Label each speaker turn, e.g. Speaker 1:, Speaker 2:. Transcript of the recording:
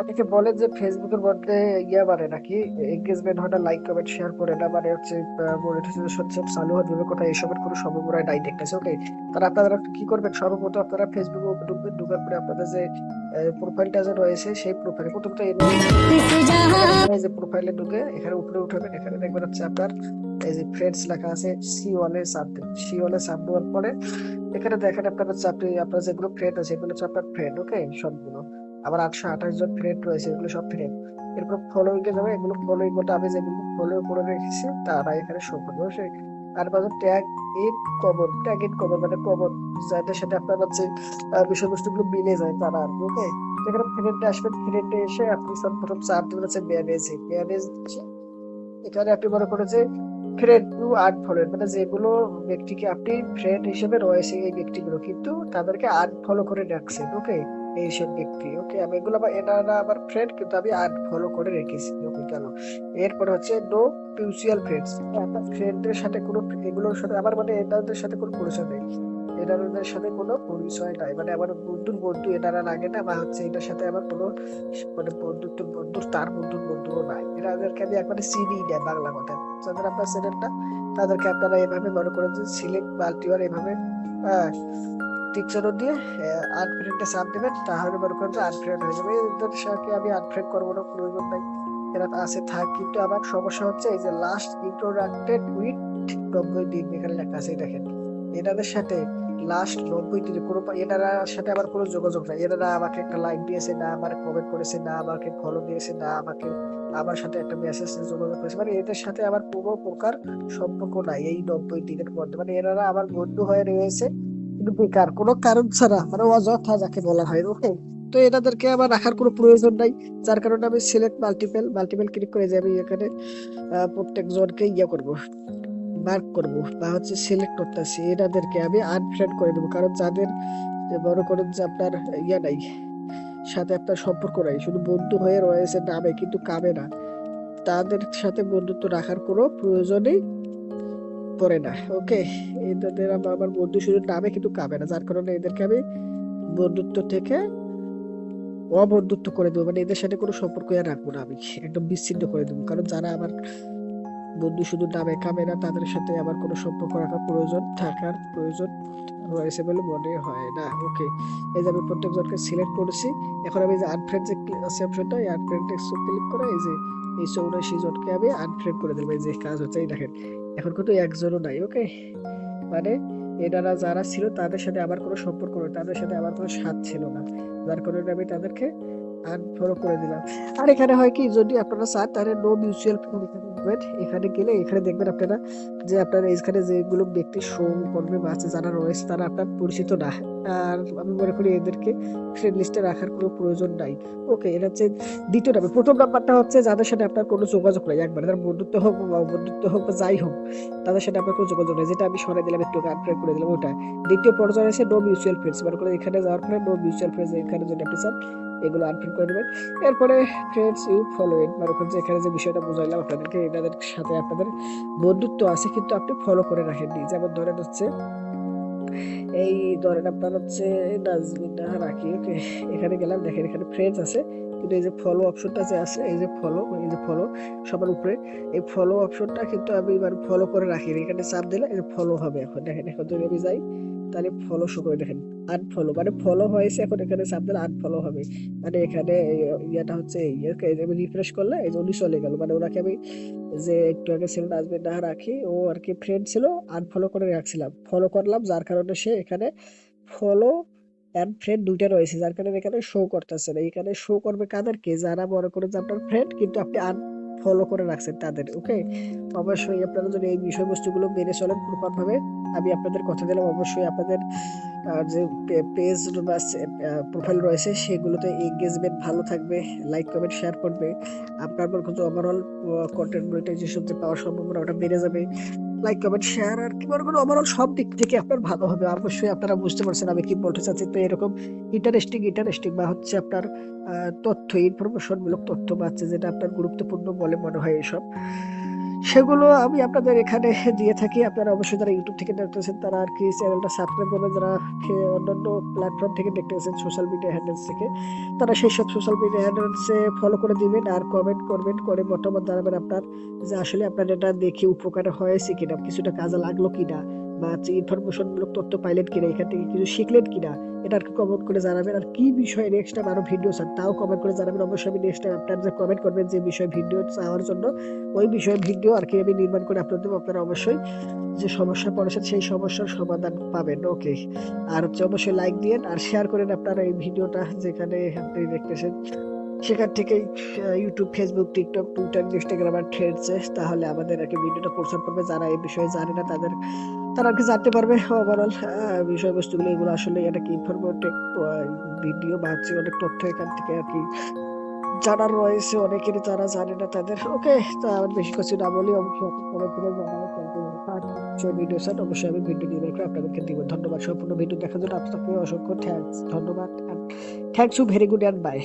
Speaker 1: অনেকে বলে যে ফেসবুকের মধ্যে বাড়ে নাকি, এঙ্গেজমেন্ট হয় না, লাইক কমেন্ট শেয়ার করে না, মানে হচ্ছে মনিটাইজেশন হচ্ছে চালু হয়ে যাবে কোথায়, এসবের কোনো সম্ভাবনা নাই দেখতেছে। ওকে, তাহলে আপনারা কি করবেন, সর্বপ্রথম আপনারা ফেসবুকে ঢুকবেন, ঢুকার পরে আপনাদের যে প্রোফাইলটা যে রয়েছে সেই প্রোফাইলে প্রথমত এই যে প্রোফাইলে ঢুকে এখানে উপরে উঠাবেন, এখানে দেখবেন হচ্ছে আপনার এই যে ফ্রেন্ডস লেখা আছে, সি ওয়ালে চাপ দেবেন। সি ওয়ালে চাপ দেওয়ার পরে এখানে দেখেন আপনার হচ্ছে আপনি আপনার যেগুলো ফ্রেন্ড আছে এগুলো হচ্ছে আপনার ফ্রেন্ড। ওকে, সবগুলো আবার 828 জন ফ্রেন্ড রয়েছে, এগুলো সব ফ্রেন্ড। এরপর ফলোইং এ যাবে, এগুলো ফলোইং বলতে আমি যেগুলো ফলো করে রেখেছি তারা এখানে শো করবে অবশ্যই। তারপর tag in common, tag in common মানে কমন, যাদের সাথে আপনার হচ্ছে বিষয়বস্তুগুলো মিলে যায় তারা আর কি। ওকে, এখানে ফ্রেন্ডে আসবেন, ফ্রেন্ডে এসে আপনি সর্বপ্রথম চাপ দেবেন হচ্ছে ম্যানেজে। ম্যানেজ এখানে আপনি মনে করেন যে ফ্রেন্ড টু আনফলো, মানে যেগুলো ব্যক্তিকে আপনি ফ্রেন্ড হিসেবে রয়েছে এই ব্যক্তিগুলো কিন্তু তাদেরকে আনফলো করে রাখছেন। ওকে, এইসব ব্যক্তি, ওকে, আমি এগুলো আবার এনারা আমার ফ্রেন্ড কিন্তু আমি আনফলো করে রেখেছি। ওকে, গেল। এরপরে হচ্ছে নো মিউচুয়াল ফ্রেন্ডস, আপনার ফ্রেন্ডের সাথে কোনো, এগুলোর সাথে আমার মানে এনাদের সাথে কোনো পরিচয় নেই, এনাদের সাথে কোনো পরিচয় নাই, মানে আমার বন্ধুর বন্ধু এনারা লাগে না, বা হচ্ছে এটার সাথে আমার কোনো মানে বন্ধু তার বন্ধুর বন্ধুও নাই, এনাদেরকে আমি একবারে চিনি না বাংলা কথা। যাদের আপনার চেনেন না তাদেরকে আপনারা এভাবে মনে করেন যে সিলেক্ট মাল্টিওয়ার এভাবে টিকচারও দিয়ে আনফ্রেন্ডে চাপ দেবেন, তাহলে মনে করেন যে আনফ্রেন্ড হয়ে যাবে। এদের সাথে আমি আনফ্রেন্ড করবো না, প্রয়োজন নাই, এরা আছে থাক। কিন্তু আমার সমস্যা হচ্ছে এই যে লাস্ট ইন্টারাক্টেড উইথ 90 দিন এখানে লেখা আছে, দেখেন এনাদের সাথে লাস্ট 90 দিনে কোনো, এনারা সাথে আমার কোনো যোগাযোগ নাই, এনারা আমাকে একটা লাইক দিয়েছে না, আমার কমেন্ট করেছে না, আমাকে ফলো দিয়েছে না, আমাকে আমার সাথে একটা মেসেজ যোগাযোগ করেছে, মানে এদের সাথে আমার কোনো প্রকার সম্পর্ক নাই এই 90 দিনের মধ্যে, মানে এনারা আমার বন্ধু হয়ে রয়েছে কিন্তু বেকার, কোনো কারণ ছাড়া, মানে অযথা যাকে বলা হয়। ওকে, তো এনাদেরকে আমার রাখার কোনো প্রয়োজন নাই, যার কারণে আমি সিলেক্ট মাল্টিপল মাল্টিপল ক্লিক করে যে আমি এখানে প্রত্যেক জনকে করব, মার্ক করব, বা হচ্ছে সিলেক্ট করতেছি, এনাদেরকে আমি আনফ্রেন্ড করে দেবো। কারণ যাদের বড় করেন যে আপনার নাই, সাথে আপনার সম্পর্ক নাই, শুধু বন্ধু হয়ে রয়েছে নামে কিন্তু কামে না, তাদের সাথে বন্ধুত্ব রাখার কোনো প্রয়োজনই পড়ে না। ওকে, এদের আমার বন্ধু শুধু নামে কিন্তু কামে না, যার কারণে এদেরকে আমি বন্ধুত্ব থেকে অবন্ধুত্ব করে দেবো, মানে এদের সাথে কোনো সম্পর্ক আর রাখবো না, আমি একদম বিচ্ছিন্ন করে দেবো। কারণ যারা আমার বন্ধু শুধু নামে কামে না, তাদের সাথে আমার কোনো সম্পর্ক রাখার প্রয়োজন থাকার প্রয়োজন রয়েছে বলে মনে হয় না। ওকে, এই যে আমি প্রত্যেকজনকে সিলেক্ট করেছি, এখন আমি যে আনফ্রেন্ড যে আছে অপশনটা, এই আনফ্রেন্ড ক্লিক করে এই যে এই 84 জনকে আমি আনফ্রেন্ড করে দেবো। এই যে কাজ হচ্ছে, এই দেখেন এখন কিন্তু একজনও নাই। ওকে, মানে এনারা যারা ছিল তাদের সাথে আমার কোনো সম্পর্ক নেই, তাদের সাথে আমার কোনো স্বাদ ছিল না, যার কারণে আমি তাদেরকে আনফলো করে দিলাম। আর এখানে হয় কি, যদি আপনারা চান তাহলে নো মিউচুয়াল ফ্রেন্ড এখানে গেলে এখানে দেখবেন আপনারা যে আপনার এখানে যেগুলো ব্যক্তি শো করবে বা আছে যারা রয়েছে তারা আপনার পরিচিত না, আর আমি মনে করি এদেরকে ফ্রেন্ড লিস্টে রাখার কোনো প্রয়োজন নাই। ওকে, এটা হচ্ছে দ্বিতীয় নাম্বার। প্রথম নাম্বারটা হচ্ছে যাদের সাথে আপনার কোনো যোগাযোগ নাই, একবার তার বন্ধুত্ব হোক বা বন্ধুত্ব হোক বা যাই হোক, তাদের সাথে আপনার কোনো যোগাযোগ নেই, যেটা আমি সরাই দিলাম, একটু আনফ্রেন্ড করে দিলাম ওটা। দ্বিতীয় পর্যায়ে আছে নো মিউচুয়াল ফ্রেন্ডস, মানে করে এখানে যাওয়ার পরে নো মিউচুয়াল ফ্রেন্ডস, এখানে যদি আপনি চান এগুলো আনফ্রেন্ড করে দেবেন। এরপরে ফ্রেন্ডস ইউ ফলো ইট, মানে হচ্ছে এখানে যে বিষয়টা বুঝাইলাম আপনাদেরকে, এনাদের সাথে আপনাদের বন্ধুত্ব আছে কিন্তু আপনি ফলো করে রাখেননি। যেমন ধরেন হচ্ছে এই ধরেন আপনার হচ্ছে ডাস্টবিন রাখি। ওকে, এখানে গেলাম, দেখেন এখানে ফ্রেন্ডস আছে কিন্তু এই যে ফলো অপশনটা যে আছে, এই যে ফলো, এই যে ফলো সবার উপরে, এই ফলো অপশনটা কিন্তু আমি এবার ফলো করে রাখি, এখানে চাপ দিলে এই ফলো হবে। এখন দেখেন, এখন যদি আমি যাই তাহলে ফলো শো করে, দেখেন আনফলো, মানে ফলো হয়েছে, এখন এখানে চাপ দিলে আনফলো হবে। মানে এখানে ইয়েটা হচ্ছে আমি রিফ্রেশ করলে এই যে উনি চলে গেল, মানে ওনাকে আমি যে একটু আগে ছিল ডাস্টবিন না রাখি ও আর কি ফ্রেন্ড ছিল, আনফলো করে রাখছিলাম, ফলো করলাম, যার কারণে সে এখানে ফলো এন্ড ফ্রেন্ড দুইটা রয়েছে, যার কারণে এখানে শো করতেছে না। এখানে শো করবে কাদেরকে, যারা মনে করে যে আপনার ফ্রেন্ড কিন্তু আপনি আনফলো করে রাখছেন তাদের। ওকে, অবশ্যই আপনারা যদি এই বিষয়বস্তুগুলো মেনে চলেন প্রপার ভাবে, আমি আপনাদের কথা দিলাম অবশ্যই আপনাদের যে পেজ বা প্রোফাইল রয়েছে সেগুলোতে এঙ্গেজমেন্ট ভালো থাকবে, লাইক কমেন্ট শেয়ার করবে, আপনার কিন্তু ওভারঅল কন্টেন্ট মনিটাইজেশন যে পাওয়ার সম্ভাবনা ওটা বেড়ে যাবে। লাইক কমেন্ট শেয়ার আর কি মনে করেন ওভারঅল সব দিক থেকে আপনার ভালো হবে। অবশ্যই আপনারা বুঝতে পারছেন আমি কি বলতে চাচ্ছি। তো এরকম ইন্টারেস্টিং বা হচ্ছে আপনার তথ্য, ইনফরমেশন মূলক তথ্য বা হচ্ছে যেটা আপনার গুরুত্বপূর্ণ বলে মনে হয়, এসব সেগুলো আমি আপনাদের এখানে দিয়ে থাকি। আপনারা অবশ্যই যারা ইউটিউব থেকে দেখতেছেন তারা আর কি চ্যানেলটা সাবস্ক্রাইব করবেন, যারা অন্যান্য প্ল্যাটফর্ম থেকে দেখতেছেন সোশ্যাল মিডিয়া হ্যান্ডেলস থেকে তারা সেই সব সোশ্যাল মিডিয়া হ্যান্ডেলসে ফলো করে দিবেন আর কমেন্ট করবেন, করে মতামত জানাবেন আপনার যে আসলে আপনার এটা দেখে উপকার হয়েছে কিনা, কিছুটা কাজে লাগলো কিনা, বা ইনফরমেশন মূলক তথ্য পাইলেন কিনা, এখান থেকে কিছু শিখলেন কিনা, এটা আর কি কমেন্ট করে জানাবেন। আর কি বিষয়ে নেক্সট টাইম আরো ভিডিও চান তাও কমেন্ট করে জানাবেন। অবশ্যই আমি নেক্সট টাইম আপনার যে কমেন্ট করবেন যে বিষয়ে ভিডিও চাওয়ার জন্য ওই বিষয়ে ভিডিও আর কি আমি নির্মাণ করে আপলোড দেবো। আপনারা অবশ্যই যে সমস্যা পড়েছেন সেই সমস্যার সমাধান পাবেন। ওকে, আর হচ্ছে অবশ্যই লাইক দিয়েন আর শেয়ার করেন আপনারা এই ভিডিওটা যেখানে আপনি দেখতেছেন সেখান থেকে YouTube, Facebook, TikTok, Twitter, Instagram আর থ্রেডসে, তাহলে আমাদের আর কি ভিডিওটা প্রচার করবে। যারা এই বিষয়ে জানে না তারা আর কি জানতে পারবে ওভারঅল বিষয়বস্তুগুলো। এগুলো আসলে এটা কি ইনফরমেটিভ ভিডিও বা হচ্ছে অনেক তথ্য এখান থেকে আর কি জানার রয়েছে অনেকেরই, যারা জানে না তাদের। ওকে, তো আমার বেশি কিছু না বলি, অবশ্যই আপনি পরে ফিরে জানাবেন ভিডিও চান, অবশ্যই আমি ভিডিও নির্মাণ করে আপনাদেরকে দিব। ধন্যবাদ সম্পূর্ণ ভিডিও দেখার জন্য আপনাকে অসংখ্য থ্যাঙ্কস, ধন্যবাদ, thanks you very good and by.